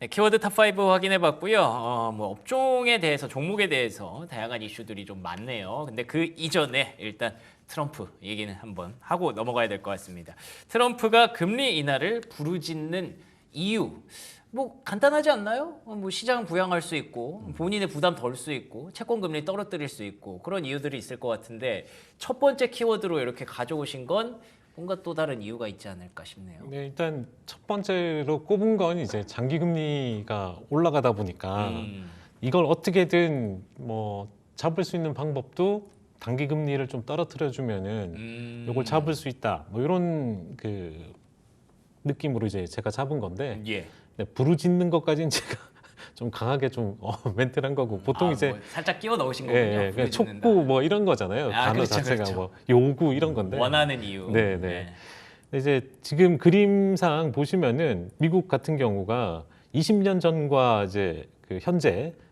네, 키워드 탑5 확인해 봤고요. 뭐 업종에 대해서, 종목에 대해서 다양한 이슈들이 좀 많네요. 근데 그 이전에 일단 트럼프 얘기는 한번 하고 넘어가야 될 것 같습니다. 트럼프가 금리 인하를 부르짖는 이유. 뭐 간단하지 않나요? 뭐 시장 부양할 수 있고 본인의 부담 덜 수 있고 채권 금리 떨어뜨릴 수 있고 그런 이유들이 있을 것 같은데 첫 번째 키워드로 이렇게 가져오신 건 뭔가 또 다른 이유가 있지 않을까 싶네요. 네, 일단 첫 번째로 꼽은 건 이제 장기 금리가 올라가다 보니까 이걸 어떻게든 뭐 잡을 수 있는 방법도 단기 금리를 좀 떨어뜨려 주면은 이걸 잡을 수 있다. 뭐 이런 그 느낌으로 이제 제가 잡은 건데 예. 네, 부르짖는 것까지는 제가 좀 강하게 좀 멘트를 한 거고 보통 이제 뭐 살짝 끼워 넣으신 거군요. 그냥 부르짖는다. 촉구 뭐 이런 거잖아요. 단어 그렇죠, 자체가 그렇죠. 뭐 요구 이런 건데. 원하는 이유. 네, 네. 근데 이제 지금 그림상 보시면은 미국 같은 경우가 20년 전과 이제 그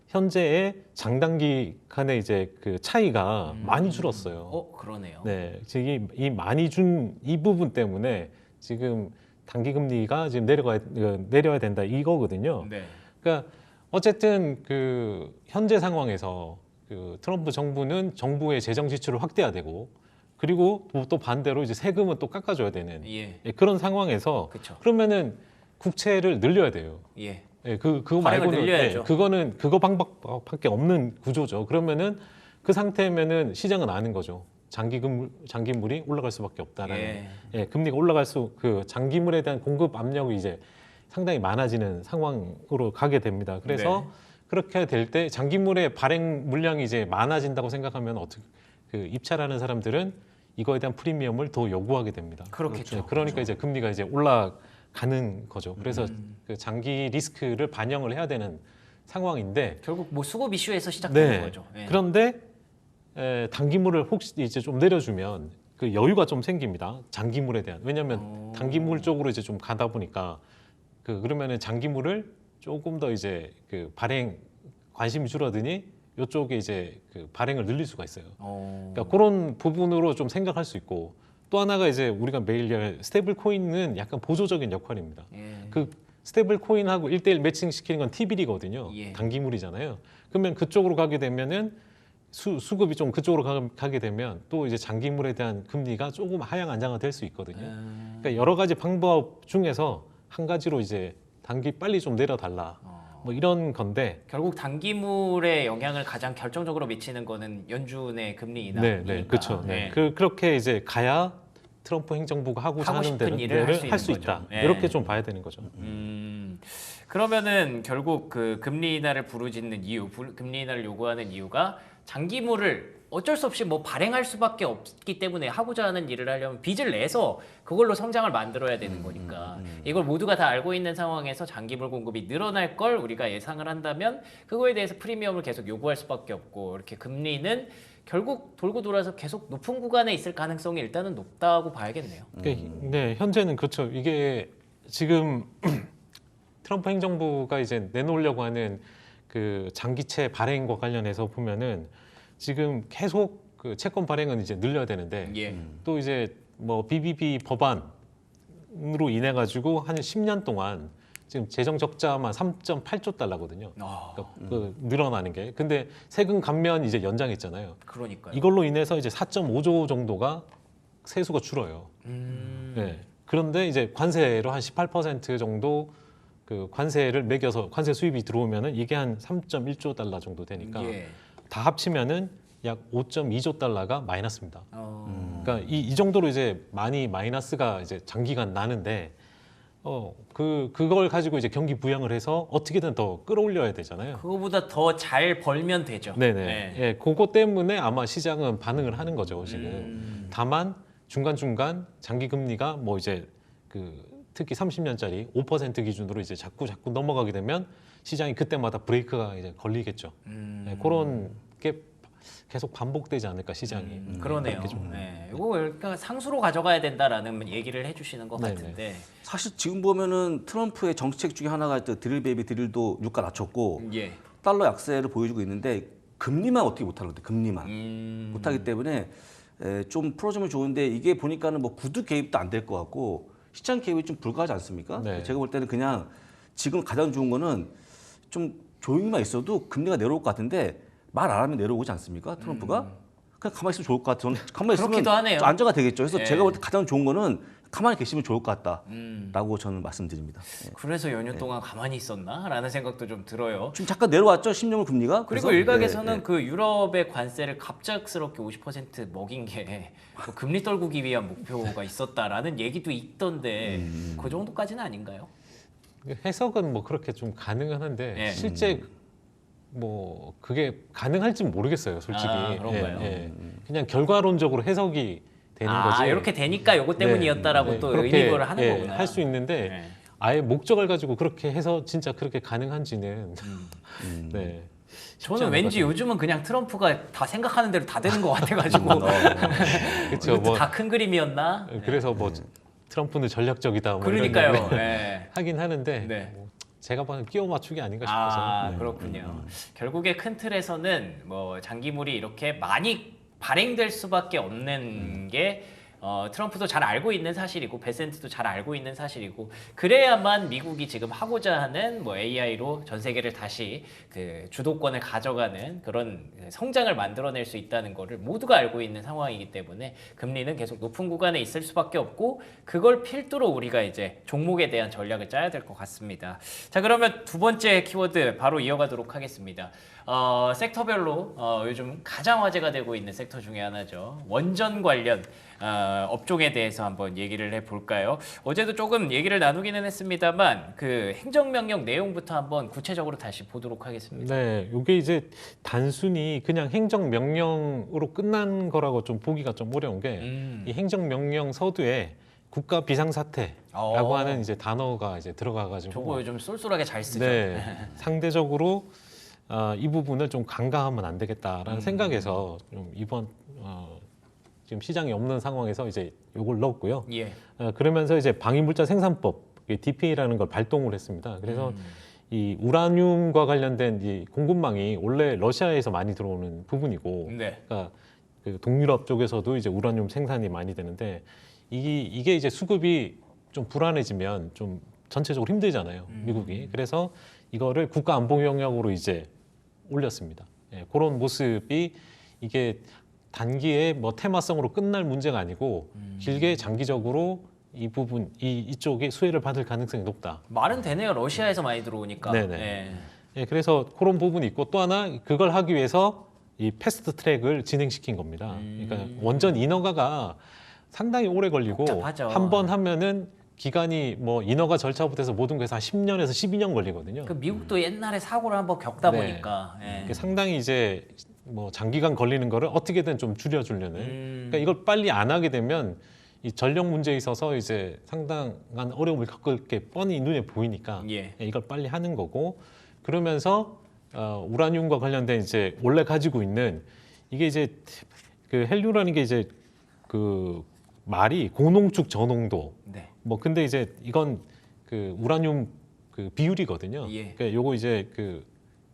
현재의 장단기 간의 이제 그 차이가 많이 줄었어요. 그러네요. 네, 지금 이 많이 준 이 부분 때문에 지금 단기 금리가 지금 내려야 된다 이거거든요. 네. 그러니까 어쨌든 그 현재 상황에서 그 트럼프 정부는 정부의 재정 지출을 확대해야 되고 그리고 또 반대로 이제 세금은 또 깎아줘야 되는 예. 그런 상황에서 그쵸. 그러면은 국채를 늘려야 돼요. 예. 예, 그거 발행을 말고는 늘려야죠. 그거는 그거 방법밖에 없는 구조죠. 그러면은 그 상태면은 시장은 아는 거죠. 장기물이 올라갈 수밖에 없다라는. 예, 금리가 그 장기물에 대한 공급 압력이 이제 상당히 많아지는 상황으로 가게 됩니다. 그래서 네. 그렇게 될 때 장기물의 발행 물량이 이제 많아진다고 생각하면 어떻게 그 입찰하는 사람들은 이거에 대한 프리미엄을 더 요구하게 됩니다. 그렇겠죠. 그러니까 이제 금리가 이제 올라가는 거죠. 그래서 그 장기 리스크를 반영을 해야 되는 상황인데 결국 뭐 수급 이슈에서 시작되는 네. 거죠. 예. 그런데 단기물을 혹시 이제 좀 내려주면 그 여유가 좀 생깁니다. 장기물에 대한. 왜냐하면 단기물 쪽으로 이제 좀 가다 보니까 그러면은 장기물을 조금 더 이제 그 발행 관심이 줄어드니 이쪽에 이제 그 발행을 늘릴 수가 있어요. 그러니까 그런 부분으로 좀 생각할 수 있고 또 하나가 이제 우리가 매일 얘기할 스테이블 코인은 약간 보조적인 역할입니다. 예. 그 스테이블 코인하고 1대1 매칭 시키는 건 T비리거든요. 예. 단기물이잖아요. 그러면 그쪽으로 가게 되면은 수급이 좀 그쪽으로 가게 되면 또 이제 장기물에 대한 금리가 조금 하향 안정화될 수 있거든요. 그러니까 여러 가지 방법 중에서 한 가지로 이제 단기 빨리 좀 내려달라. 뭐 이런 건데 결국 단기물의 영향을 가장 결정적으로 미치는 거는 연준의 금리 인하. 네, 네, 그렇죠. 네. 그렇게 이제 가야 트럼프 행정부가 하고자 하고 하는 싶은 일을 데를 할 수 있는 있다. 거죠. 예. 이렇게 좀 봐야 되는 거죠. 그러면은 결국 그 금리 인하를 부르짖는 이유, 금리 인하를 요구하는 이유가 장기물을 어쩔 수 없이 뭐 발행할 수밖에 없기 때문에 하고자 하는 일을 하려면 빚을 내서 그걸로 성장을 만들어야 되는 거니까 이걸 모두가 다 알고 있는 상황에서 장기물 공급이 늘어날 걸 우리가 예상을 한다면 그거에 대해서 프리미엄을 계속 요구할 수밖에 없고 이렇게 금리는 결국 돌고 돌아서 계속 높은 구간에 있을 가능성이 일단은 높다고 봐야겠네요. 네, 현재는 그렇죠. 이게 지금 트럼프 행정부가 이제 내놓으려고 하는 그 장기채 발행과 관련해서 보면은 지금 계속 그 채권 발행은 이제 늘려야 되는데 예. 또 이제 뭐 BBB 법안으로 인해 가지고 한 10년 동안 지금 재정 적자만 3.8조 달러거든요. 그러니까 그 늘어나는 게. 근데 세금 감면 이제 연장했잖아요. 그러니까요. 이걸로 인해서 이제 4.5조 정도가 세수가 줄어요. 네. 그런데 이제 관세로 한 18% 정도 그 관세를 매겨서 관세 수입이 들어오면은 이게 한 3.1조 달러 정도 되니까 예. 다 다 합치면은 약 5.2조 달러가 마이너스입니다. 그러니까 이 정도로 이제 많이 마이너스가 이제 장기간 나는데 그걸 가지고 이제 경기 부양을 해서 어떻게든 더 끌어올려야 되잖아요. 그거보다 더 잘 벌면 되죠. 네네. 네. 예, 그거 때문에 아마 시장은 반응을 하는 거죠 지금. 다만 중간 장기 금리가 뭐 이제 그 특히 30년짜리 5% 기준으로 이제 자꾸 넘어가게 되면 시장이 그때마다 브레이크가 이제 걸리겠죠. 네, 그런 게 계속 반복되지 않을까 시장이. 그러네요. 그렇게 좀. 네. 이거 그러니까 상수로 가져가야 된다라는 얘기를 해주시는 것 네네. 같은데. 사실 지금 보면은 트럼프의 정책 중에 하나가 드릴 베이비 드릴도 유가 낮췄고 예. 달러 약세를 보여주고 있는데 금리만 어떻게 못하는 것 같아요. 금리만 못하기 때문에 좀 풀어주면 좋은데 이게 보니까는 뭐 구두 개입도 안 될 것 같고 시장 개입이 좀 불가하지 않습니까? 네. 제가 볼 때는 그냥 지금 가장 좋은 거는 좀 조용히만 있어도 금리가 내려올 것 같은데 말 안 하면 내려오지 않습니까? 트럼프가 그냥 가만히 있으면 좋을 것 같아요. 저는 가만히 있으면 그렇기도 하네요. 좀 안정화 되겠죠. 그래서 예. 제가 볼 때 가장 좋은 거는 가만히 계시면 좋을 것 같다라고 저는 말씀드립니다. 예. 그래서 연휴 동안 가만히 있었나라는 생각도 좀 들어요. 지금 잠깐 내려왔죠 10년물 금리가. 그리고 그래서, 일각에서는 예, 예. 그 유럽의 관세를 갑작스럽게 50% 먹인 게 뭐 금리 떨구기 위한 목표가 있었다라는 얘기도 있던데 그 정도까지는 아닌가요? 해석은 뭐 그렇게 좀 가능은 한데 예. 실제 뭐 그게 가능할지 모르겠어요, 솔직히. 아, 그런가요? 그냥 결과론적으로 해석이 되는 거지. 이렇게 되니까 요거 때문이었다라고 또 그렇게, 의미를 하는 거구나. 할 수 있는데 네. 아예 목적을 가지고 그렇게 해서 진짜 그렇게 가능한지는 네. 쉽지 저는 않을 왠지 것 같아요. 요즘은 그냥 트럼프가 다 생각하는 대로 다 되는 것 같아가지고 그렇죠. 뭐 다 큰 그림이었나? 그래서 뭐 트럼프는 전략적이다 뭐 그러니까요. 이런 얘기를 네. 하긴 하는데 네. 뭐 제가 봐는 끼워 맞추기 아닌가 싶어서. 그렇군요. 결국에 큰 틀에서는 뭐 장기물이 이렇게 많이 발행될 수밖에 없는 게 트럼프도 잘 알고 있는 사실이고 베센트도 잘 알고 있는 사실이고 그래야만 미국이 지금 하고자 하는 뭐 AI로 전 세계를 다시 그 주도권을 가져가는 그런 성장을 만들어낼 수 있다는 거를 모두가 알고 있는 상황이기 때문에 금리는 계속 높은 구간에 있을 수밖에 없고 그걸 필두로 우리가 이제 종목에 대한 전략을 짜야 될 것 같습니다. 자, 그러면 두 번째 키워드 바로 이어가도록 하겠습니다. 섹터별로 요즘 가장 화제가 되고 있는 섹터 중에 하나죠. 원전 관련 업종에 대해서 한번 얘기를 해볼까요? 어제도 조금 얘기를 나누기는 했습니다만 그 행정명령 내용부터 한번 구체적으로 다시 보도록 하겠습니다. 네, 이게 이제 단순히 그냥 행정명령으로 끝난 거라고 좀 보기가 좀 어려운 게 이 행정명령 서두에 국가 비상사태라고 하는 이제 단어가 이제 들어가가지고 저거 요즘 쏠쏠하게 잘 쓰죠. 네, 상대적으로 이 부분을 좀 강화하면 안 되겠다라는 생각에서 좀 이번 지금 시장이 없는 상황에서 이제 요걸 넣었고요. 예. 그러면서 이제 방위물자 생산법 DPA라는 걸 발동을 했습니다. 그래서 이 우라늄과 관련된 이 공급망이 원래 러시아에서 많이 들어오는 부분이고, 네. 그러니까 그 동유럽 쪽에서도 이제 우라늄 생산이 많이 되는데 이게 이제 수급이 좀 불안해지면 좀 전체적으로 힘들잖아요, 미국이. 그래서 이거를 국가 안보 영역으로 이제 올렸습니다. 예, 그런 모습이 이게 단기에 뭐 테마성으로 끝날 문제가 아니고 길게 장기적으로 이 부분 이쪽이 수혜를 받을 가능성이 높다. 말은 되네요. 러시아에서 많이 들어오니까. 네네. 예. 예, 그래서 그런 부분이 있고 또 하나 그걸 하기 위해서 이 패스트 트랙을 진행시킨 겁니다. 그러니까 원전 인허가가 상당히 오래 걸리고 복잡하죠. 한 번 하면은 기간이 뭐 인허가 절차부터 해서 모든 게서 한 10년에서 12년 걸리거든요. 그 미국도 옛날에 사고를 한번 겪다 네. 보니까. 예. 이게 상당히 이제 뭐 장기간 걸리는 거를 어떻게든 좀 줄여주려는. 그러니까 이걸 빨리 안 하게 되면 이 전력 문제에 있어서 이제 상당한 어려움을 겪을 게 뻔히 눈에 보이니까 예. 이걸 빨리 하는 거고 그러면서 우라늄과 관련된 이제 원래 가지고 있는 이게 이제 그 헬륨이라는 게 이제 그 말이 고농축 저농도 네. 뭐 근데 이제 이건 그 우라늄 그 비율이거든요. 예. 그러니까 요거 이제 그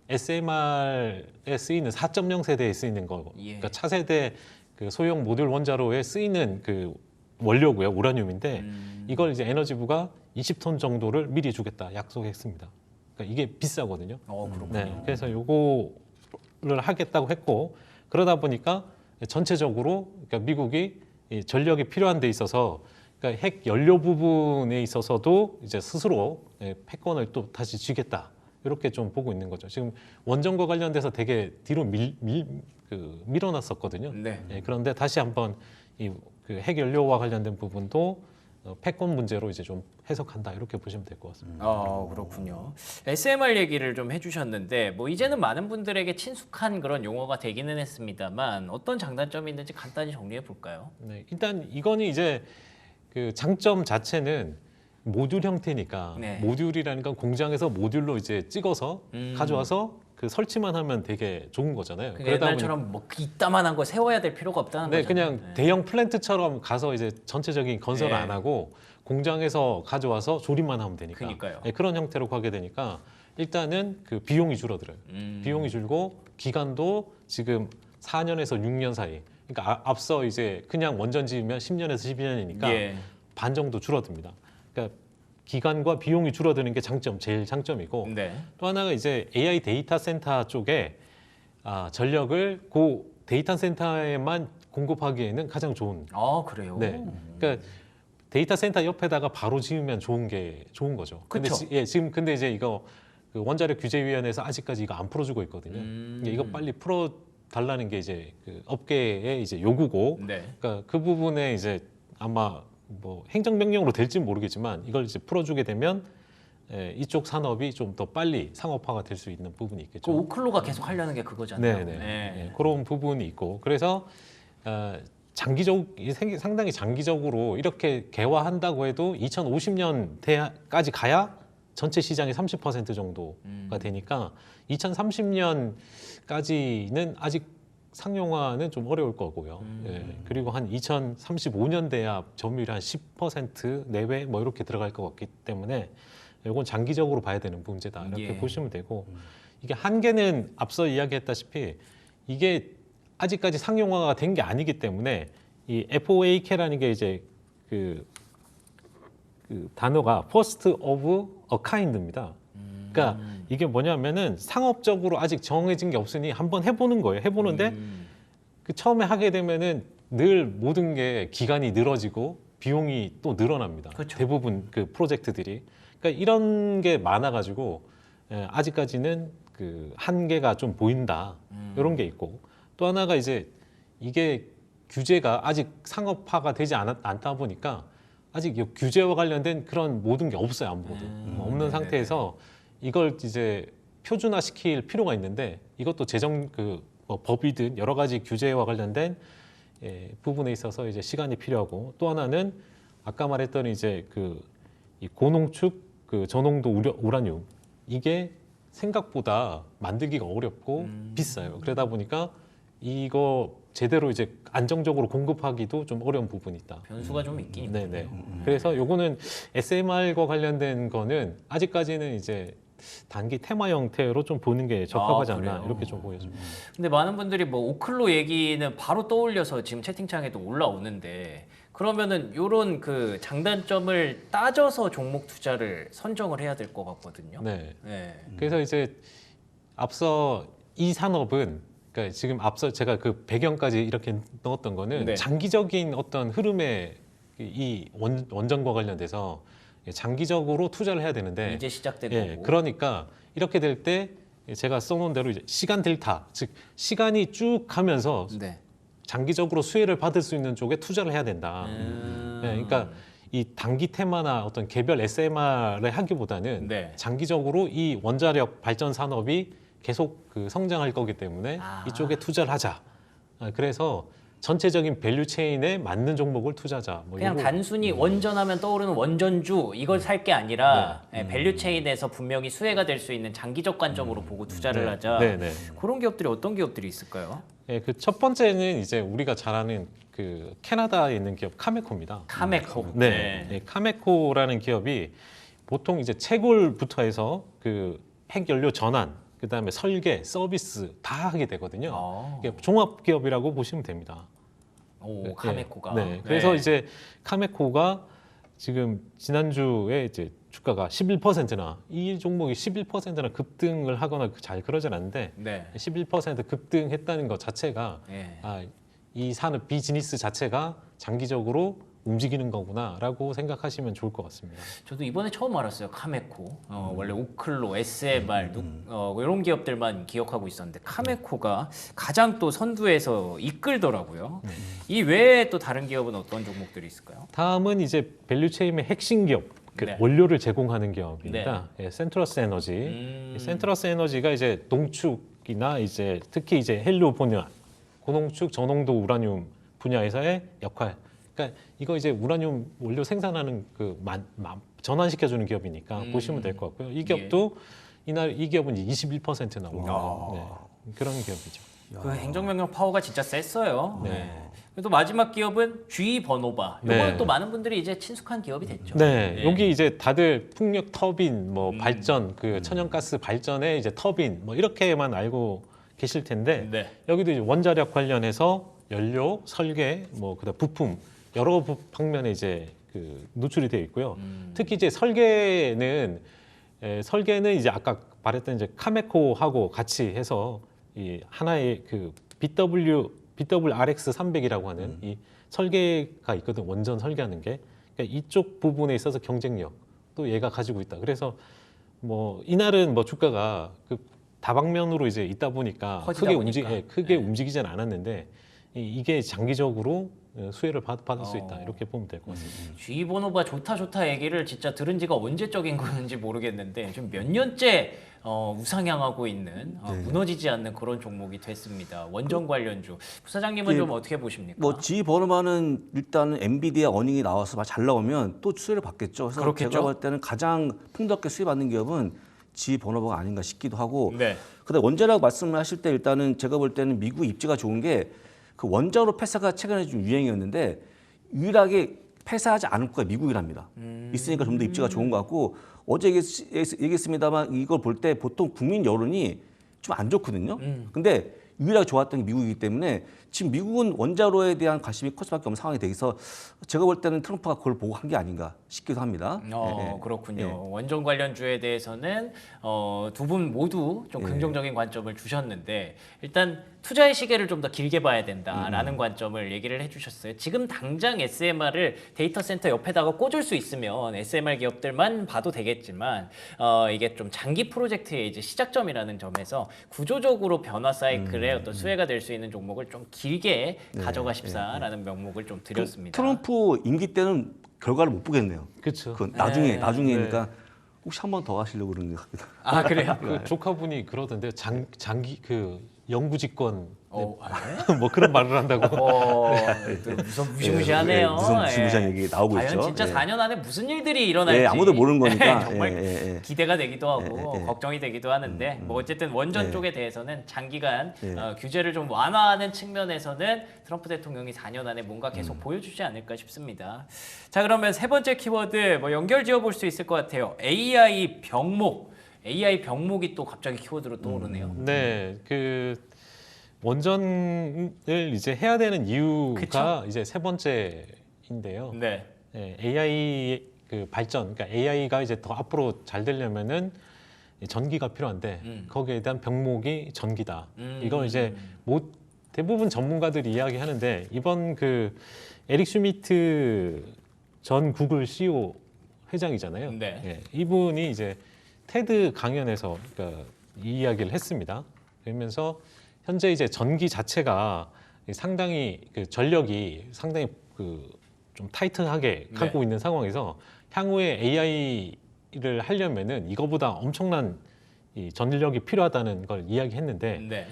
SMR에 쓰이는 4.0 세대에 쓰이는 거. 예. 그러니까 차세대 그 소형 모듈 원자로에 쓰이는 그 원료고요. 우라늄인데 이걸 이제 에너지부가 20톤 정도를 미리 주겠다 약속했습니다. 그러니까 이게 비싸거든요. 그렇군요. 네. 그래서 요거를 하겠다고 했고 그러다 보니까 전체적으로 그러니까 미국이 이 전력이 필요한 데 있어서 그러니까 핵 연료 부분에 있어서도 이제 스스로 패권을 또 다시 쥐겠다 이렇게 좀 보고 있는 거죠. 지금 원전과 관련돼서 되게 뒤로 밀어놨었거든요. 네. 그런데 다시 한번 이 그 핵 연료와 관련된 부분도 패권 문제로 이제 좀 해석한다 이렇게 보시면 될 것 같습니다. 그렇군요. SMR 얘기를 좀 해주셨는데 뭐 이제는 많은 분들에게 친숙한 그런 용어가 되기는 했습니다만 어떤 장단점이 있는지 간단히 정리해 볼까요? 네, 일단 이거는 이제 그 장점 자체는 모듈 형태니까 네. 모듈이라는 건 공장에서 모듈로 이제 찍어서 가져와서 그 설치만 하면 되게 좋은 거잖아요. 그러니까 옛날처럼 뭐 이따만한 거 세워야 될 필요가 없다는 네, 거잖아요. 그냥 대형 플랜트처럼 가서 이제 전체적인 건설을 네. 안 하고 공장에서 가져와서 조립만 하면 되니까 그러니까요. 네, 그런 형태로 가게 되니까 일단은 그 비용이 줄어들어요. 비용이 줄고 기간도 지금 4년에서 6년 사이. 그러니까 앞서 이제 그냥 원전 지으면 10년에서 12년이니까 예. 반 정도 줄어듭니다. 그러니까 기간과 비용이 줄어드는 게 제일 장점이고 네. 또 하나가 이제 AI 데이터 센터 쪽에 전력을 그 데이터 센터에만 공급하기에는 가장 좋은. 아, 그래요? 네. 그러니까 데이터 센터 옆에다가 바로 지으면 좋은 거죠. 그쵸. 지금 근데 이제 이거 그 원자력 규제위원회에서 아직까지 이거 안 풀어주고 있거든요. 이거 빨리 풀어 달라는 게 이제 그 업계의 이제 요구고. 네. 그러니까 그 부분에 이제 아마 뭐 행정명령으로 될지는 모르겠지만 이걸 이제 풀어주게 되면 이쪽 산업이 좀 더 빨리 상업화가 될 수 있는 부분이 그 있겠죠. 오클로가 계속 하려는 게 그거잖아요. 네네. 네, 그런 부분이 있고 그래서 상당히 장기적으로 이렇게 개화한다고 해도 2050년까지 가야 전체 시장의 30% 정도가 되니까 2030년까지는 아직 상용화는 좀 어려울 거고요. 예, 그리고 한 2035년 돼야 점유율이 한 10% 내외 뭐 이렇게 들어갈 것 같기 때문에 이건 장기적으로 봐야 되는 문제다 이렇게 예. 보시면 되고 이게 한계는 앞서 이야기했다시피 이게 아직까지 상용화가 된 게 아니기 때문에 이 FOAK라는 게 이제 그 단어가 First of a Kind입니다. 그러니까 이게 뭐냐면은 상업적으로 아직 정해진 게 없으니 한번 해보는 거예요. 해보는데 그 처음에 하게 되면은 늘 모든 게 기간이 늘어지고 비용이 또 늘어납니다. 그렇죠. 대부분 그 프로젝트들이. 그러니까 이런 게 많아가지고 아직까지는 그 한계가 좀 보인다. 이런 게 있고 또 하나가 이제 이게 규제가 아직 상업화가 되지 않다 보니까 아직 이 규제와 관련된 그런 모든 게 없어요. 아무것도 없는 네네네. 상태에서 이걸 이제 표준화 시킬 필요가 있는데 이것도 뭐 법이든 여러 가지 규제와 관련된 부분에 있어서 이제 시간이 필요하고 또 하나는 아까 말했던 이제 이 고농축 저농도 우라늄 이게 생각보다 만들기가 어렵고 비싸요. 그러다 보니까 이거 제대로 이제 안정적으로 공급하기도 좀 어려운 부분이 있다. 변수가 좀 있긴 네네. 있군요. 그래서 요거는 SMR과 관련된 거는 아직까지는 이제 단기 테마 형태로 좀 보는 게 적합하지 않나 그래요? 이렇게 좀 보여집니다. 근데 많은 분들이 뭐 오클로 얘기는 바로 떠올려서 지금 채팅창에도 올라오는데 그러면은 요런 그 장단점을 따져서 종목 투자를 선정을 해야 될 것 같거든요. 네. 네. 그래서 이제 앞서 이 산업은 그러니까 지금 앞서 제가 그 배경까지 이렇게 넣었던 거는 네. 장기적인 어떤 흐름에 이 원전과 관련돼서 장기적으로 투자를 해야 되는데 이제 시작된 거고. 그러니까 이렇게 될 때 제가 써놓은 대로 이제 시간 델타, 즉 시간이 쭉 가면서 네. 장기적으로 수혜를 받을 수 있는 쪽에 투자를 해야 된다. 그러니까 이 단기 테마나 어떤 개별 SMR을 하기보다는 네. 장기적으로 이 원자력 발전 산업이 계속 성장할 거기 때문에 이쪽에 투자를 하자. 그래서 전체적인 밸류 체인에 맞는 종목을 투자하자. 뭐 그냥 요거. 단순히 원전하면 떠오르는 원전주 이걸 살 게 아니라 밸류 체인에서 분명히 수혜가 될 수 있는 장기적 관점으로 보고 투자를 하자. 네. 그런 기업들이 어떤 기업들이 있을까요? 그 첫 번째는 이제 우리가 잘 아는 그 캐나다에 있는 기업 카메코입니다. 카메코. 네, 카메코라는 기업이 보통 이제 채굴부터 해서 그 핵연료 전환, 그다음에 설계, 서비스 다 하게 되거든요. 이게 종합 기업이라고 보시면 됩니다. 오, 카메코가. 네. 그래서 이제 카메코가 지금 지난주에 이제 주가가 11%나 이 종목이 11%나 급등을 하거나 잘 그러진 않는데 네. 11% 급등했다는 것 자체가 네. 이 산업 비즈니스 자체가 장기적으로 움직이는 거구나라고 생각하시면 좋을 것 같습니다. 저도 이번에 처음 알았어요. 카메코. 원래 오클로, SMR 이런 기업들만 기억하고 있었는데 카메코가 가장 또 선두에서 이끌더라고요. 이 외에 또 다른 기업은 어떤 종목들이 있을까요? 다음은 이제 밸류체인의 핵심 기업, 네. 원료를 제공하는 기업입니다. 센트러스 에너지. 센트러스 에너지가 이제 농축이나 이제 특히 이제 헬륨 분야, 고농축 저농도 우라늄 분야에서의 역할. 그러니까 이거 이제 우라늄 원료 생산하는 전환시켜주는 기업이니까 보시면 될 것 같고요. 이 기업도 이 기업은 이제 21% 나오고 그런 기업이죠. 그 행정명령 파워가 진짜 셌어요. 네. 그리고 마지막 기업은 GE 버노바. 이거는 네. 또 많은 분들이 이제 친숙한 기업이 됐죠. 네, 여기 이제 다들 풍력 터빈, 뭐 발전, 천연가스 발전의 이제 터빈, 뭐 이렇게만 알고 계실 텐데 네. 여기도 이제 원자력 관련해서 연료, 설계, 뭐 그다음 부품 여러 방면에 이제 그 노출이 되어 있고요. 특히 이제 설계는 이제 아까 말했던 이제 카메코하고 같이 해서 이 하나의 그 BWRX 300이라고 하는 이 설계가 있거든. 원전 설계하는 게. 그러니까 이쪽 부분에 있어서 경쟁력 또 얘가 가지고 있다. 그래서 뭐 이날은 뭐 주가가 그 다방면으로 이제 있다 보니까 커지다 보니까. 크게 움직이진 않았는데 이게 장기적으로 수혜를 받을 수 있다. 이렇게 보면 될 것 같습니다. G 번호바 좋다 얘기를 진짜 들은 지가 언제적인 거는지 모르겠는데 좀 몇 년째 우상향하고 있는 무너지지 않는 그런 종목이 됐습니다. 원전 관련주. 부사장님은 예, 좀 어떻게 보십니까? 뭐 G 버너만은 일단은 엔비디아 어닝이 나와서 잘 나오면 또 수혜를 받겠죠. 그래서 그렇겠죠? 제가 볼 때는 가장 풍부하게 수혜 받는 기업은 G 버너가 아닌가 싶기도 하고. 네. 근데 원자라고 말씀하실 때 일단은 제가 볼 때는 미국 입지가 좋은 게 그 원자로 폐사가 최근에 좀 유행이었는데 유일하게 폐사하지 않을 거가 미국이랍니다. 있으니까 좀 더 입지가 좋은 것 같고 어제 얘기했습니다만 이걸 볼 때 보통 국민 여론이 좀 안 좋거든요. 근데 유일하게 좋았던 게 미국이기 때문에 지금 미국은 원자로에 대한 관심이 클 수밖에 없는 상황이 돼 있어 제가 볼 때는 트럼프가 그걸 보고 한 게 아닌가 싶기도 합니다. 그렇군요. 원전 관련주에 대해서는 두 분 모두 좀 긍정적인 관점을 주셨는데 일단 투자의 시계를 좀 더 길게 봐야 된다라는 관점을 얘기를 해주셨어요. 지금 당장 SMR을 데이터 센터 옆에다가 꽂을 수 있으면 SMR 기업들만 봐도 되겠지만 이게 좀 장기 프로젝트의 이제 시작점이라는 점에서 구조적으로 변화 사이클의 어떤 수혜가 될 수 있는 종목을 좀 길게 가져가십사라는 명목을 좀 드렸습니다. 트럼프 임기 때는 결과를 못 보겠네요. 그렇죠. 그 나중에니까 혹시 한 번 더 하시려고 그러는 것 같기도 하고. 아 그래요? 그 조카분이 그러던데 장기 그 영구집권 네. 뭐 그런 말을 한다고. 또 무시무시하네요. 무시무시한 얘기 나오고 과연 있죠. 진짜 예. 4년 안에 무슨 일들이 일어날지 아무도 모르는 거니까. 정말 기대가 되기도 하고 걱정이 되기도 하는데 뭐 어쨌든 원전 쪽에 대해서는 장기간 규제를 좀 완화하는 측면에서는 트럼프 대통령이 4년 안에 뭔가 계속 보여주지 않을까 싶습니다. 자 그러면 세 번째 키워드 뭐 연결 지어볼 수 있을 것 같아요. AI 병목. AI 병목이 또 갑자기 키워드로 떠오르네요. 네, 그 원전을 이제 해야 되는 이유가 그쵸? 이제 세 번째인데요. 네. AI 그 발전, 그러니까 AI가 이제 더 앞으로 잘 되려면은 전기가 필요한데 거기에 대한 병목이 전기다. 이건 이제 대부분 전문가들이 이야기하는데 이번 그 에릭 슈미트 전 구글 CEO 회장이잖아요. 네. 예, 이분이 이제 테드 강연에서 그러니까 이 이야기를 했습니다. 그러면서 현재 이제 전기 자체가 상당히 그 전력이 상당히 그 좀 타이트하게 가고 있는 상황에서 향후에 AI를 하려면은 이거보다 엄청난 이 전력이 필요하다는 걸 이야기했는데 네.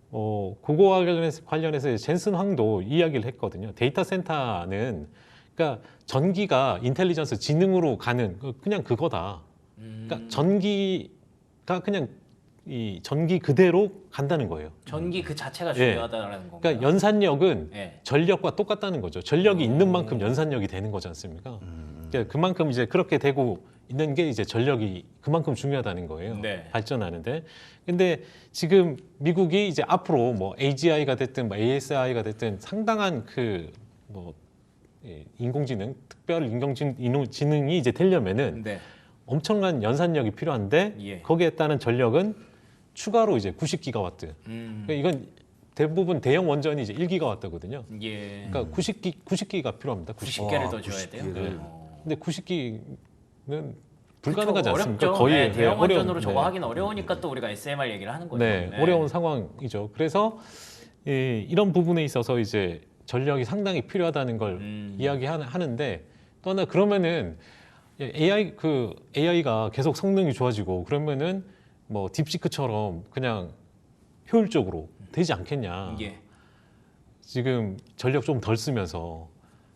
그거와 관련해서 젠슨 황도 이야기를 했거든요. 데이터 센터는 그러니까 전기가 인텔리전스 지능으로 가는 그냥 그거다. 그러니까 전기가 그냥 이 전기 그대로 간다는 거예요. 전기 그 자체가 중요하다라는 건가요? 그러니까 연산력은 네. 전력과 똑같다는 거죠. 전력이 있는 만큼 연산력이 되는 거지 않습니까? 그러니까 그만큼 이제 그렇게 되고 있는 게 이제 전력이 그만큼 중요하다는 거예요. 네. 발전하는데. 근데 지금 미국이 이제 앞으로 뭐 AGI가 됐든 뭐 ASI가 됐든 상당한 그 뭐 인공지능, 특별 인공지능이 이제 되려면은 네. 엄청난 연산력이 필요한데 예. 거기에 따른 전력은 추가로 이제 90기가와트. 그러니까 이건 대부분 대형 원전이 이제 1기가와트거든요. 예. 그러니까 90기가 필요합니다. 90개를 더 줘야 돼요. 90개를. 근데 90기는 불가능하지 그쵸, 않습니까? 어렵죠. 거의 네, 대형 어려운- 원전으로 저거 네. 하긴 어려우니까 또 우리가 SMR 얘기를 하는 거죠. 네, 어려운 상황이죠. 그래서 이런 부분에 있어서 이제 전력이 상당히 필요하다는 걸 이야기하는데 또 하나 그러면은 AI가 계속 성능이 좋아지고 그러면은 뭐 딥시크처럼 그냥 효율적으로 되지 않겠냐. 예. 지금 전력 좀 덜 쓰면서.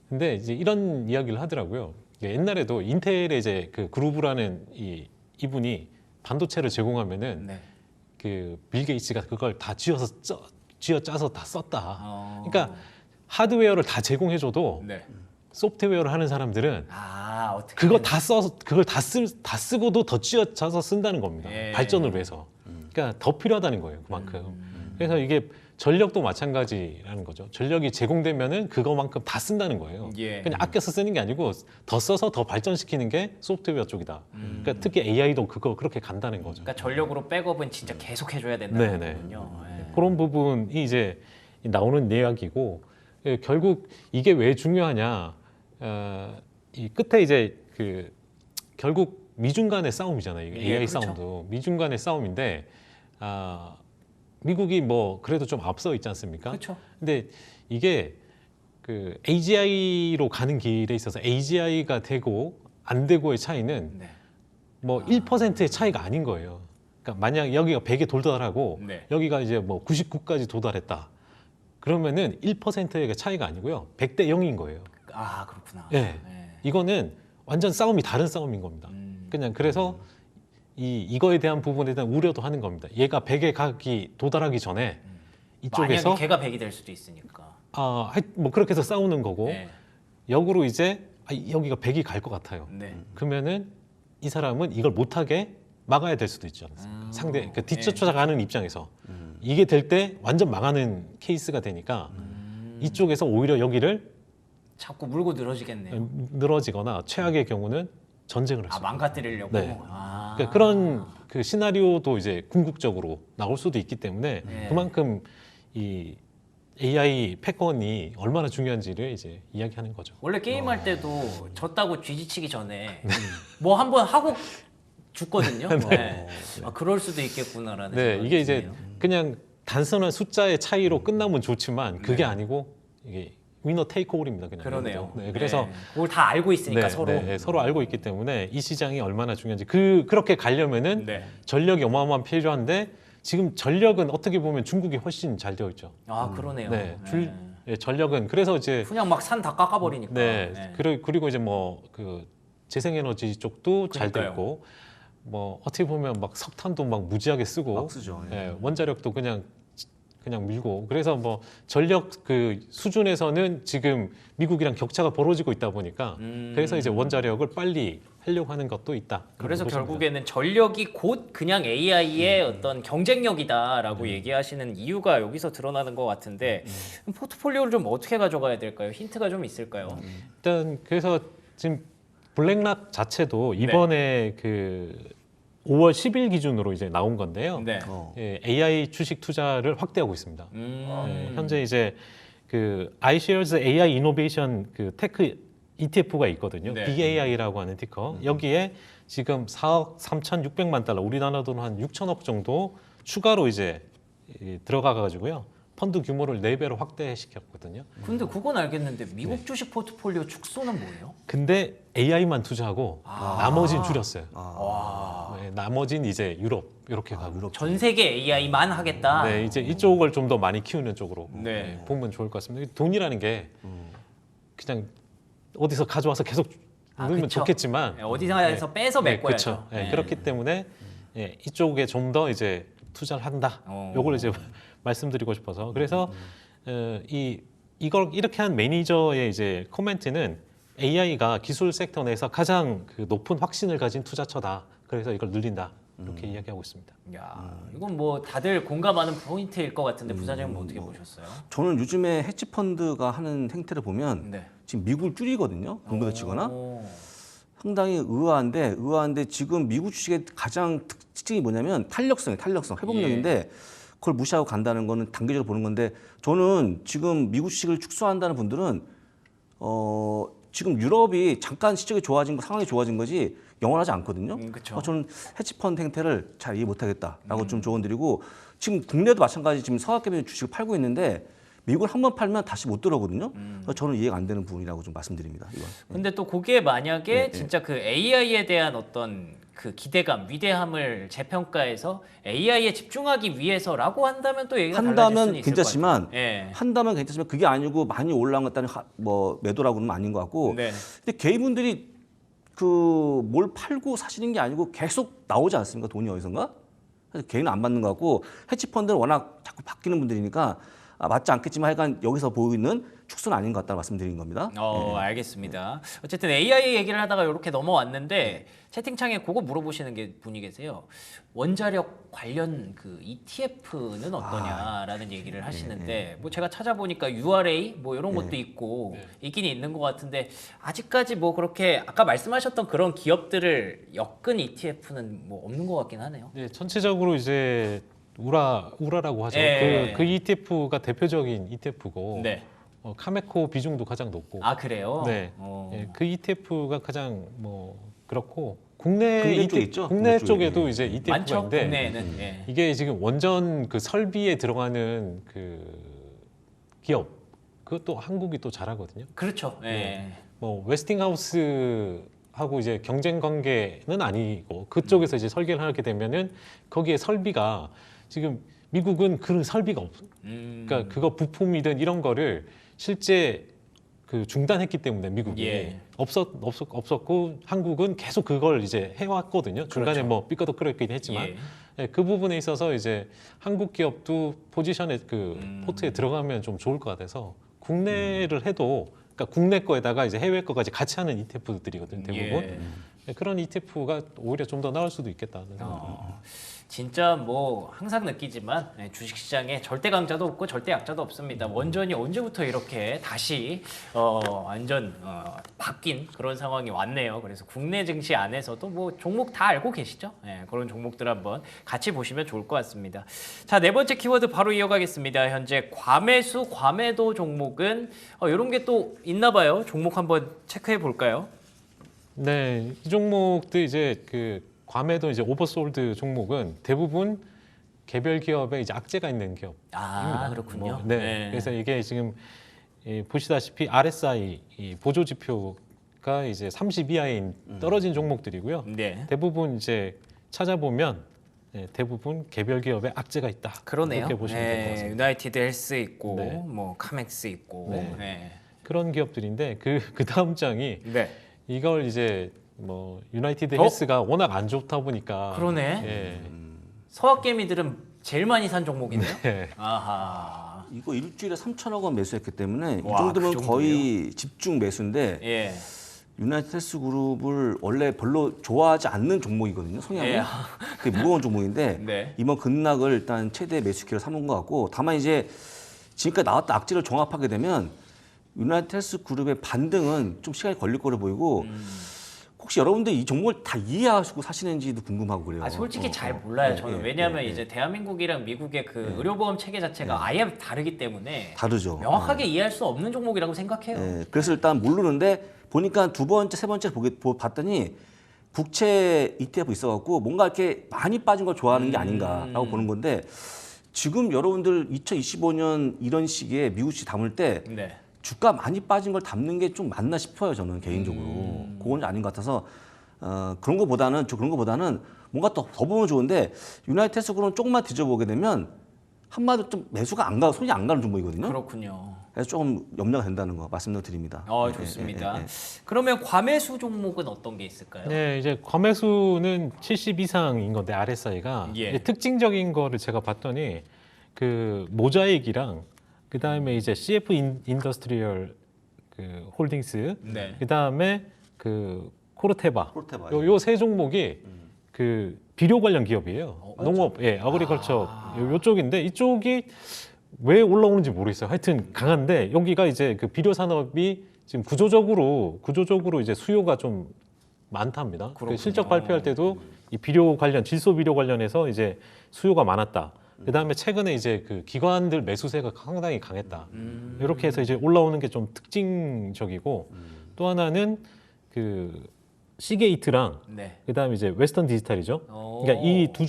근데 이제 이런 이야기를 하더라고요. 옛날에도 인텔의 이제 그 그루브라는 이분이 반도체를 제공하면은 네. 그 빌 게이츠가 그걸 다 쥐어 짜서 다 썼다. 어. 그러니까 하드웨어를 다 제공해줘도 네. 소프트웨어를 하는 사람들은 어떻게 그거 다 써서 그걸 다 쓰고도 더 쥐어짜서 쓴다는 겁니다. 예. 발전을 위해서. 그러니까 더 필요하다는 거예요. 그만큼. 그래서 이게 전력도 마찬가지라는 거죠. 전력이 제공되면은 그거만큼 다 쓴다는 거예요. 예. 그냥 아껴서 쓰는 게 아니고 더 써서 더 발전시키는 게 소프트웨어 쪽이다. 그러니까 특히 AI도 그렇게 간다는 거죠. 그러니까 전력으로 백업은 진짜 계속 해줘야 된다는 네네. 거군요. 예. 그런 부분이 이제 나오는 이야기고 결국 이게 왜 중요하냐? 이 끝에 이제 결국 미중 간의 싸움이잖아요. 이게 예, AI 그렇죠. 싸움도 미중 간의 싸움인데 미국이 뭐 그래도 좀 앞서 있지 않습니까? 그렇죠. 근데 이게 AGI로 가는 길에 있어서 AGI가 되고 안 되고의 차이는 네. 뭐 1%의 차이가 아닌 거예요. 그러니까 만약 여기가 100에 도달하고 네. 여기가 이제 뭐 99까지 도달했다. 그러면은 1%의 차이가 아니고요. 100대 0인 거예요. 아 그렇구나. 네. 이거는 완전 싸움이 다른 싸움인 겁니다. 그냥 그래서 이거에 대한 부분에 대한 우려도 하는 겁니다. 얘가 100에 도달하기 전에 이쪽에서 만약에 걔가 100이 될 수도 있으니까. 뭐 그렇게 해서 싸우는 거고 네. 역으로 이제 여기가 100이 갈 것 같아요. 네. 그러면은 이 사람은 이걸 못하게 막아야 될 수도 있지 않습니까? 상대 뒤쫓아가는 입장에서 이게 될 때 완전 망하는 케이스가 되니까 이쪽에서 오히려 여기를 자꾸 물고 늘어지겠네요. 늘어지거나 최악의 경우는 전쟁을 할 수 아 있어요. 망가뜨리려고. 네. 아. 그러니까 그런 시나리오도 이제 궁극적으로 나올 수도 있기 때문에 네. 그만큼 이 AI 패권이 얼마나 중요한지를 이제 이야기하는 거죠. 원래 게임할 때도 졌다고 쥐지치기 전에 뭐 한번 하고 죽거든요. 네. 아, 그럴 수도 있겠구나라는. 네, 생각이 이게 이제 드네요. 그냥 단순한 숫자의 차이로 끝나면 좋지만 그게 아니고 이게 위너 테이크 올입니다. 그냥. 그러네요. 네, 그래서 그걸 다 알고 있으니까 서로. 서로 알고 있기 때문에 이 시장이 얼마나 중요한지 그렇게 가려면은 네. 전력이 어마어마한 필요한데 지금 전력은 어떻게 보면 중국이 훨씬 잘 되어 있죠. 아 그러네요. 네, 네. 전력은 그래서 이제 그냥 막 산 다 깎아버리니까. 네, 그리고 이제 뭐 재생에너지 쪽도 잘 돼 그러니까요. 있고 뭐 어떻게 보면 막 석탄도 막 무지하게 쓰고 막 쓰죠. 예. 원자력도 그냥 밀고 그래서 뭐 전력 수준에서는 지금 미국이랑 격차가 벌어지고 있다 보니까 그래서 이제 원자력을 빨리 하려고 하는 것도 있다. 그래서 그런 결국에는 전력이 곧 그냥 AI의 어떤 경쟁력이다라고 얘기하시는 이유가 여기서 드러나는 것 같은데 포트폴리오를 좀 어떻게 가져가야 될까요? 힌트가 좀 있을까요? 일단 그래서 지금 블랙락 자체도 이번에 5월 10일 기준으로 이제 나온 건데요. 네. AI 주식 투자를 확대하고 있습니다. 음. 현재 이제 iShares AI 이노베이션 테크 ETF가 있거든요. 네. BAI라고 하는 티커. 여기에 지금 4억 3,600만 달러, 우리나라 돈 한 6천억 정도 추가로 이제 들어가 가지고요. 펀드 규모를 4배로 확대시켰거든요. 근데 그건 알겠는데 미국 주식 포트폴리오 축소는 뭐예요? 근데 AI만 투자하고 나머지는 줄였어요. 와. 네, 나머지는 이제 유럽 이렇게 가고. 유럽 전 세계 AI만 하겠다. 네, 이제 이쪽을 좀 더 많이 키우는 쪽으로 네. 보면 좋을 것 같습니다. 돈이라는 게 그냥 어디서 가져와서 계속 넣으면 그쵸. 좋겠지만 네, 어디서 빼서 메꿔야죠. 그렇죠. 그렇기 때문에 이쪽에 좀 더 이제 투자를 한다. 요걸 이제 말씀드리고 싶어서 그래서 이걸 이렇게 한 매니저의 이제 코멘트는 AI가 기술 섹터 내에서 가장 높은 확신을 가진 투자처다. 그래서 이걸 늘린다. 이렇게 이야기하고 있습니다. 야, 이건 뭐 다들 공감하는 포인트일 것 같은데 부사장님 어떻게 보셨어요? 저는 요즘에 헤지펀드가 하는 행태를 보면 네. 지금 미국을 줄이거든요. 공부를 치거나 오. 상당히 의아한데 지금 미국 주식의 가장 특징이 뭐냐면 탄력성, 회복력인데 그걸 무시하고 간다는 거는 단계적으로 보는 건데 저는 지금 미국 주식을 축소한다는 분들은 지금 유럽이 잠깐 시적이 좋아진 거, 상황이 좋아진 거지 영원하지 않거든요. 그쵸. 저는 헤지펀드 행태를 잘 이해 못하겠다라고 좀 조언드리고 지금 국내도 마찬가지 지금 서학개미 주식을 팔고 있는데 미국을 한번 팔면 다시 못 들어오거든요. 그래서 저는 이해가 안 되는 부분이라고 좀 말씀드립니다. 이건. 근데 또 그게 만약에 네, 진짜 그 AI에 대한 어떤 그 기대감, 위대함을 재평가해서 AI에 집중하기 위해서라고 한다면 또 얘기가 달라질 한다면 수는 있을 괜찮지만 것 같아요. 예. 한다면 괜찮지만 그게 아니고 많이 올라온 것다는 뭐 매도라고는 아닌 것 같고 네. 근데 개인분들이 뭘 팔고 사시는 게 아니고 계속 나오지 않습니까? 돈이 어디선가? 그래서 개인은 안 받는 것 같고 헤지펀드는 워낙 자꾸 바뀌는 분들이니까 맞지 않겠지만 하여간 여기서 보이는 축소는 아닌 것 같다 말씀드린 겁니다. 알겠습니다. 어쨌든 AI 얘기를 하다가 이렇게 넘어왔는데 채팅창에 그거 물어보시는 게 분이 계세요. 원자력 관련 그 ETF는 어떠냐라는 얘기를 하시는데 뭐 제가 찾아보니까 URA 뭐 이런 것도 있고 있긴 있는 것 같은데 아직까지 뭐 그렇게 아까 말씀하셨던 그런 기업들을 엮은 ETF는 뭐 없는 것 같긴 하네요. 네, 전체적으로 이제 우라라고 하죠. 예. 그 ETF가 대표적인 ETF고 네. 카메코 비중도 가장 높고. 아 그래요? 네. 어. 예, 그 ETF가 가장 뭐 그렇고 국내 국내 쪽에 ETF 있죠? 국내 국내 쪽에. 쪽에도 이제 ETF가 많죠. 있는데 국내에는. 예. 이게 지금 원전 그 설비에 들어가는 그 기업 그것도 한국이 또 잘하거든요. 그렇죠. 예. 뭐 웨스팅하우스하고 이제 경쟁 관계는 아니고 그쪽에서 이제 설계를 하게 되면은 거기에 설비가 지금 미국은 그런 설비가 없어. 그러니까 그거 부품이든 이런 거를 실제 그 중단했기 때문에 미국이 예. 없었고 한국은 계속 그걸 이제 해왔거든요. 중간에 그렇죠. 뭐 삐까덕거렸긴 했지만 예. 예, 그 부분에 있어서 이제 한국 기업도 포지션에 그 포트에 들어가면 좀 좋을 것 같아서 국내를 해도 그러니까 국내 거에다가 이제 해외 거까지 같이 하는 ETF들이거든요. 대부분 예. 예, 그런 ETF가 오히려 좀 더 나을 수도 있겠다는 생각. 진짜 뭐 항상 느끼지만 주식시장에 절대 강자도 없고 절대 약자도 없습니다. 원전이 언제부터 이렇게 다시 완전 바뀐 그런 상황이 왔네요. 그래서 국내 증시 안에서도 뭐 종목 다 알고 계시죠? 예, 그런 종목들 한번 같이 보시면 좋을 것 같습니다. 자, 네 번째 키워드 바로 이어가겠습니다. 현재 과매수, 과매도 종목은 이런 게 또 있나 봐요. 종목 한번 체크해 볼까요? 네, 이 종목도 이제 그 과매도 이제 오버솔드 종목은 대부분 개별 기업에 이제 악재가 있는 기업. 아, 그렇군요. 네. 그래서 이게 지금 보시다시피 RSI 이 보조 지표가 이제 30 이하인 떨어진 종목들이고요. 네. 대부분 이제 찾아보면 대부분 개별 기업에 악재가 있다. 그러네요. 이렇게 보시면 될 것 같습니다. 유나이티드 헬스 있고 네. 뭐 카맥스 있고. 네. 네. 그런 기업들인데 그 다음 장이 네. 이걸 이제 뭐 유나이티드 어? 헬스가 워낙 안 좋다 보니까 그러네. 예. 서학개미들은 제일 많이 산 종목이네요. 네. 아하. 이거 일주일에 3천억 원 매수했기 때문에 와, 이 정도면 그 정도예요? 거의 집중 매수인데 예. 유나이티드 헬스 그룹을 원래 별로 좋아하지 않는 종목이거든요. 성향이 예. 되게 무거운 종목인데 네. 이번 급락을 일단 최대 매수기로 삼은 것 같고 다만 이제 지금까지 나왔던 악재를 종합하게 되면 유나이티드 헬스 그룹의 반등은 좀 시간이 걸릴 거로 보이고 혹시 여러분들 이 종목을 다 이해하시고 사시는지도 궁금하고 그래요. 아, 솔직히 잘 몰라요. 저는 예, 왜냐하면 예, 이제 대한민국이랑 미국의 그 의료보험 체계 자체가 아예 다르기 때문에 다르죠. 명확하게 이해할 수 없는 종목이라고 생각해요. 예, 그래서 일단 모르는데 보니까 두 번째, 세 번째 봤더니 국채 ETF 있어갖고 뭔가 이렇게 많이 빠진 걸 좋아하는 게 아닌가라고 보는 건데 지금 여러분들 2025년 이런 시기에 미국시 담을 때 네. 주가 많이 빠진 걸 담는 게 좀 맞나 싶어요. 저는 개인적으로 그건 아닌 것 같아서 그런 거보다는 뭔가 더 보면 좋은데 유나이티드 헬스그룹은 조금만 뒤져보게 되면 한마디로 좀 매수가 안 가, 손이 안 가는 종목이거든요. 그렇군요. 그래서 조금 염려가 된다는 거 말씀드립니다. 좋습니다. 예, 예. 그러면 과매수 종목은 어떤 게 있을까요? 네, 이제 과매수는 70 이상인 건데 RSI가 예. 특징적인 거를 제가 봤더니 그 모자익이랑 그 다음에 이제 CF 인더스트리얼 그 홀딩스, 네. 그 다음에 그 코르테바, 코르테바, 요 세 종목이 그 비료 관련 기업이에요. 농업, 아그리컬처 요쪽인데 이쪽이 왜 올라오는지 모르겠어요. 하여튼 강한데 여기가 이제 그 비료 산업이 지금 구조적으로 이제 수요가 좀 많답니다. 그 그렇군요. 실적 발표할 때도 이 비료 관련 질소 비료 관련해서 이제 수요가 많았다. 그다음에 최근에 이제 그 기관들 매수세가 상당히 강했다. 이렇게 해서 이제 올라오는 게 좀 특징적이고 또 하나는 그 시게이트랑 네. 그다음에 이제 웨스턴 디지털이죠. 오. 그러니까 이 두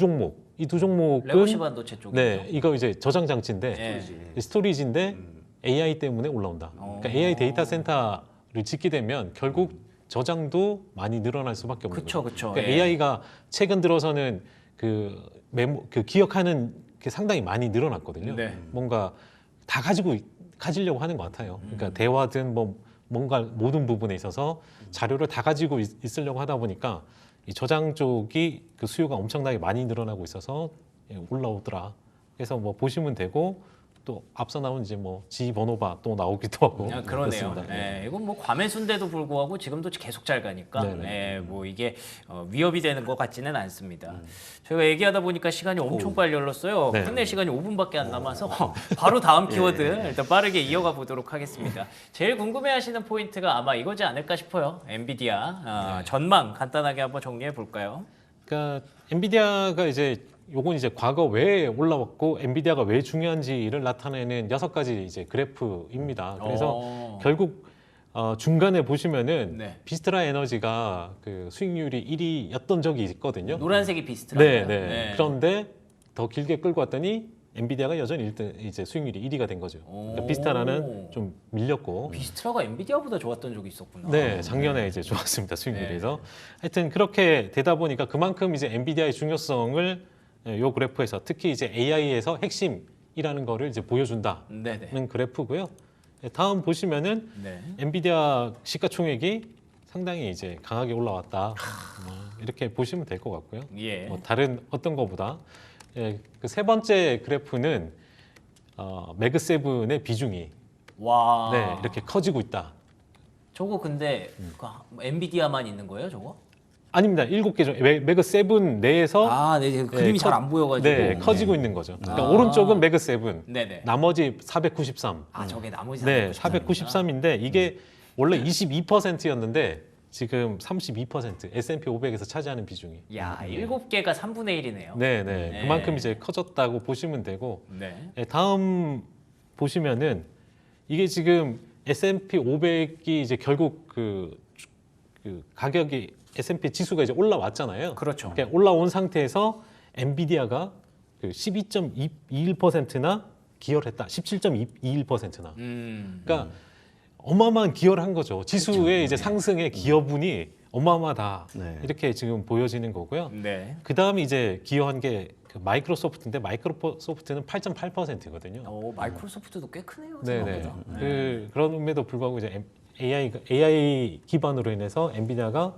종목은 레고시 반도체 쪽이죠. 네, 이거 이제 저장 장치인데 네. 스토리지인데 AI 때문에 올라온다. 그러니까 AI 데이터 센터를 짓게 되면 결국 저장도 많이 늘어날 수밖에 없는 그쵸, 거죠. 그쵸. 그러니까 예. AI가 최근 들어서는 그 기억하는 게 상당히 많이 늘어났거든요. 네. 뭔가 다 가지려고 하는 것 같아요. 그러니까 대화든 뭐 뭔가 모든 부분에 있어서 자료를 다 가지고 있으려고 하다 보니까 이 저장 쪽이 그 수요가 엄청나게 많이 늘어나고 있어서 올라오더라. 그래서 뭐 보시면 되고 또 앞서 나온 이제 뭐 지번호바 또 나오기도 하고 아, 그러네요. 그렇습니다. 예, 이건 뭐 과매수인데도 불구하고 지금도 계속 잘 가니까 네네. 예, 뭐 이게 위협이 되는 것 같지는 않습니다. 저희가 얘기하다 보니까 시간이 엄청 빨리 흘렀어요. 네. 끝낼 시간이 5분밖에 안 남아서 바로 다음 키워드 일단 빠르게 이어가 보도록 하겠습니다. 제일 궁금해하시는 포인트가 아마 이거지 않을까 싶어요. 엔비디아 전망 간단하게 한번 정리해 볼까요? 그러니까 엔비디아가 이제 요건 이제 과거 왜 올라왔고 엔비디아가 왜 중요한지를 나타내는 6가지 이제 그래프입니다. 그래서 결국 중간에 보시면은 네. 비스트라 에너지가 그 수익률이 1위였던 적이 있거든요. 노란색이 비슷하네요. 네. 그런데 더 길게 끌고 왔더니 엔비디아가 여전히 1등 이제 수익률이 1위가 된 거죠. 그러니까 비스트라는 좀 밀렸고. 비스트라가 엔비디아보다 좋았던 적이 있었구나. 네, 작년에 이제 좋았습니다 수익률에서. 하여튼 그렇게 되다 보니까 그만큼 이제 엔비디아의 중요성을 요 그래프에서 특히 이제 AI에서 핵심이라는 거를 이제 보여준다는 네네. 그래프고요. 다음 보시면은 네. 엔비디아 시가총액이 상당히 이제 강하게 올라왔다. 이렇게 보시면 될 것 같고요. 예. 뭐 다른 어떤 거보다 그 세 번째 그래프는 매그7의 비중이 와. 네, 이렇게 커지고 있다. 저거 근데 그 엔비디아만 있는 거예요, 저거? 아닙니다. 7개 중 매그7 내에서 아, 네, 그림이 잘 안 보여가지고. 네, 커지고 있는 거죠. 그러니까 아. 오른쪽은 매그7, 네네. 나머지 493. 아, 저게 나머지 네, 493 이구나. 493인데 이게 원래 22%였는데 지금 32% S&P 500에서 차지하는 비중이. 야, 7개가 3분의 1이네요. 네, 네. 그만큼 이제 커졌다고 보시면 되고. 네. 네, 다음 보시면은 이게 지금 S&P 500이 이제 결국 그 가격이 S&P 지수가 이제 올라왔잖아요. 그렇죠. 그러니까 올라온 상태에서 엔비디아가 그 12.21%나 기여를 했다. 17.21%나. 그러니까 어마어마한 기여를 한 거죠. 지수의 이제 상승의 기여분이 어마어마하다. 네. 이렇게 지금 보여지는 거고요. 네. 그 다음에 이제 기여한 게 그 마이크로소프트인데 마이크로소프트는 8.8%거든요. 마이크로소프트도 꽤 크네요. 네네. 생각보다. 그럼에도 불구하고 이제 AI 기반으로 인해서 엔비디아가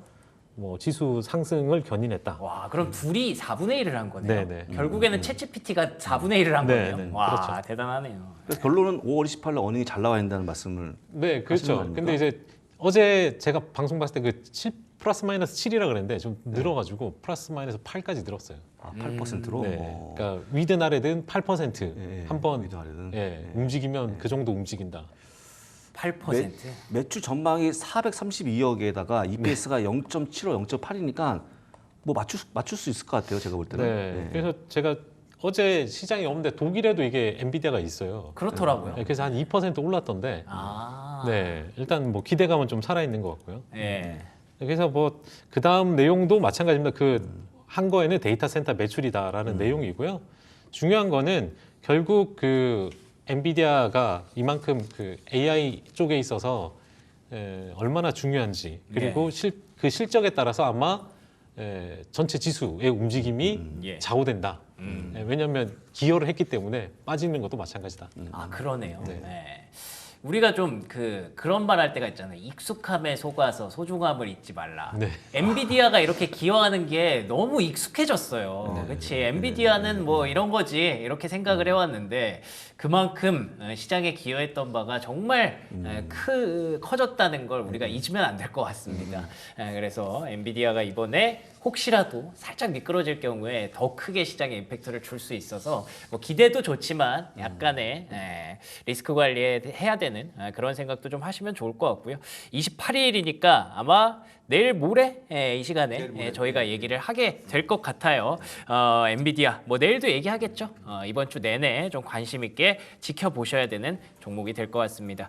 뭐 지수 상승을 견인했다. 와, 그럼 둘이 4분의 1을 한 거네요. 네네. 결국에는 챗GPT가 4분의 1을 한 네, 거네요. 네. 와, 그렇죠. 대단하네요. 그래서 결론은 5월 28일 어닝이 잘 나와야 된다는 말씀을. 네, 하시는 그렇죠. 거 아닙니까? 근데 이제 어제 제가 방송 봤을 때 그 7 플러스 마이너스 7이라 그랬는데 좀 늘어가지고 플러스 마이너스 8까지 늘었어요. 8%로. 네. 그러니까 위든 아래든 8% 예, 한번 위든 아래든. 움직이면 그 정도 움직인다. 8%. 매출 전망이 432억에다가 EPS가 0.75, 0.8이니까 뭐 맞출 수 있을 것 같아요. 제가 볼 때는. 네. 그래서 제가 어제 시장이 없는데 독일에도 이게 엔비디아가 있어요. 그렇더라고요. 네, 그래서 한 2% 올랐던데. 아. 네, 일단 뭐 기대감은 좀 살아 있는 것 같고요. 예. 그래서 뭐 그 다음 내용도 마찬가지입니다. 그 한 거에는 데이터 센터 매출이다라는 내용이고요. 중요한 거는 결국 그 엔비디아가 이만큼 그 AI 쪽에 있어서 얼마나 중요한지 그리고 그 실적에 따라서 아마 전체 지수의 움직임이 예. 좌우된다. 왜냐하면 기여를 했기 때문에 빠지는 것도 마찬가지다. 아, 그러네요. 네. 네. 우리가 좀 그런 말 할 때가 있잖아요. 익숙함에 속아서 소중함을 잊지 말라. 네. 엔비디아가 이렇게 기여하는 게 너무 익숙해졌어요. 그렇지. 엔비디아는 뭐 이런 거지 이렇게 생각을 해왔는데 그만큼 시장에 기여했던 바가 정말 커졌다는 걸 우리가 잊으면 안 될 것 같습니다. 그래서 엔비디아가 이번에 혹시라도 살짝 미끄러질 경우에 더 크게 시장에 임팩트를 줄 수 있어서 뭐 기대도 좋지만 약간의 리스크 관리에 해야 되는 그런 생각도 좀 하시면 좋을 것 같고요. 28일이니까 아마 내일 모레 이 시간에 저희가 얘기를 하게 될 것 같아요. 엔비디아 뭐 내일도 얘기하겠죠. 이번 주 내내 좀 관심 있게 지켜보셔야 되는 종목이 될 것 같습니다.